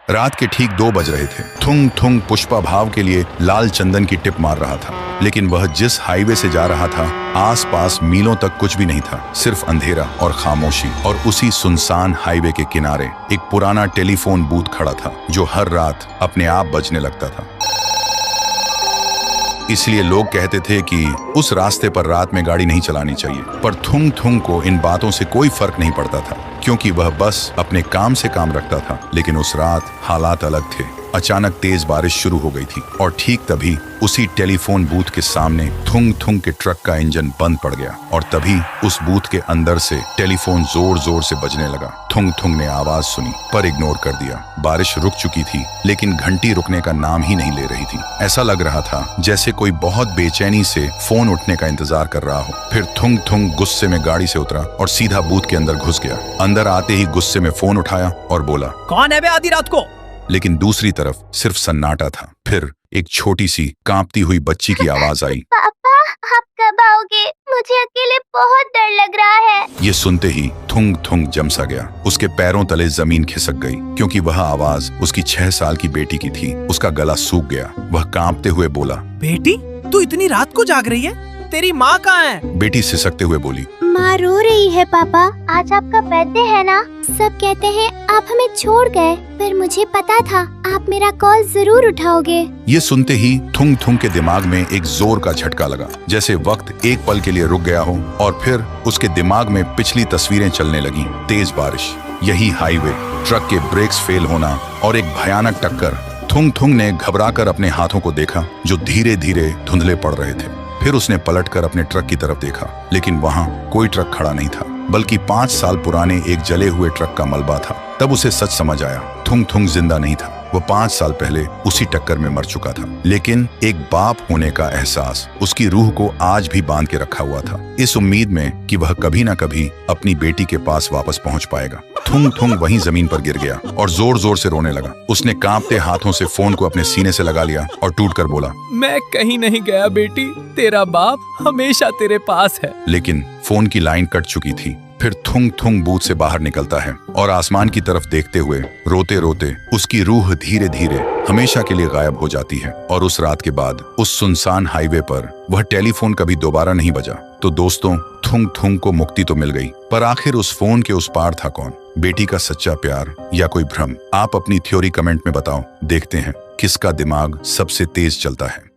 रात के ठीक 2 बज रहे थे। थुंग थुंग पुष्पा भाव के लिए लाल चंदन की टिप मार रहा था, लेकिन वह जिस हाईवे से जा रहा था आसपास मीलों तक कुछ भी नहीं था, सिर्फ अंधेरा और खामोशी। और उसी सुनसान हाईवे के किनारे एक पुराना टेलीफोन बूथ खड़ा था जो हर रात अपने आप बजने लगता था। इसलिए लोग कहते थे कि उस रास्ते पर रात में गाड़ी नहीं चलानी चाहिए। पर थुंग थुंग को इन बातों से कोई फर्क नहीं पड़ता था, क्योंकि वह बस अपने काम से काम रखता था। लेकिन उस रात हालात अलग थे। अचानक तेज बारिश शुरू हो गई थी और ठीक तभी उसी टेलीफोन बूथ के सामने थुंग थुंग के ट्रक का इंजन बंद पड़ गया और तभी उस बूथ के अंदर से टेलीफोन जोर जोर से बजने लगा। थुंग थुंग ने आवाज सुनी पर इग्नोर कर दिया। बारिश रुक चुकी थी, लेकिन घंटी रुकने का नाम ही नहीं ले रही थी। ऐसा लग रहा था जैसे कोई बहुत बेचैनी से फोन उठने का इंतजार कर रहा हो। फिर थुंग थुंग गुस्से में गाड़ी से उतरा और सीधा बूथ के अंदर घुस गया। अंदर आते ही गुस्से में फोन उठाया और बोला, कौन है बे आधी रात को? लेकिन दूसरी तरफ सिर्फ सन्नाटा था। फिर एक छोटी सी कांपती हुई बच्ची की आवाज आई, पापा आप कब आओगे? मुझे अकेले बहुत डर लग रहा है। ये सुनते ही थुंग थुंग जम सा गया। उसके पैरों तले जमीन खिसक गई, क्योंकि वह आवाज उसकी 6 साल की बेटी की थी। उसका गला सूख गया। वह कांपते हुए बोला, बेटी तू इतनी रात को जाग रही है? तेरी माँ कहाँ है? बेटी सिसकते हुए बोली, माँ रो रही है पापा। आज आपका बर्थडे है ना? सब कहते हैं आप हमें छोड़ गए, पर मुझे पता था आप मेरा कॉल जरूर उठाओगे। ये सुनते ही थुंग थुंग के दिमाग में एक जोर का झटका लगा, जैसे वक्त एक पल के लिए रुक गया हो और फिर उसके दिमाग में पिछली तस्वीरें चलने लगी। तेज बारिश, यही हाईवे, ट्रक के ब्रेक्स फेल होना और एक भयानक टक्कर। थुंग थुंग ने घबराकर अपने हाथों को देखा जो धीरे धीरे धुंधले पड़ रहे थे। फिर उसने पलटकर अपने ट्रक की तरफ देखा, लेकिन वहां कोई ट्रक खड़ा नहीं था, बल्कि 5 साल पुराने एक जले हुए ट्रक का मलबा था। तब उसे सच समझ आया, थुंग थुंग जिंदा नहीं था। वो 5 साल पहले उसी टक्कर में मर चुका था। लेकिन एक बाप होने का एहसास उसकी रूह को आज भी बांध के रखा हुआ था, इस उम्मीद में कि वह कभी ना कभी अपनी बेटी के पास वापस पहुंच पाएगा। थुंग थुंग वहीं जमीन पर गिर गया और जोर जोर से रोने लगा। उसने कांपते हाथों से फोन को अपने सीने से लगा लिया और टूटकर बोला, मैं कहीं नहीं गया बेटी, तेरा बाप हमेशा तेरे पास है। लेकिन फोन की लाइन कट चुकी थी। फिर थुंग थुंग बूथ से बाहर निकलता है और आसमान की तरफ देखते हुए रोते रोते उसकी रूह धीरे धीरे हमेशा के लिए गायब हो जाती है। और उस रात के बाद उस सुनसान हाईवे पर वह टेलीफोन कभी दोबारा नहीं बजा। तो दोस्तों, थुंग थुंग को मुक्ति तो मिल गई, पर आखिर उस फोन के उस पार था कौन? बेटी का सच्चा प्यार या कोई भ्रम? आप अपनी थ्योरी कमेंट में बताओ। देखते हैं किसका दिमाग सबसे तेज चलता है।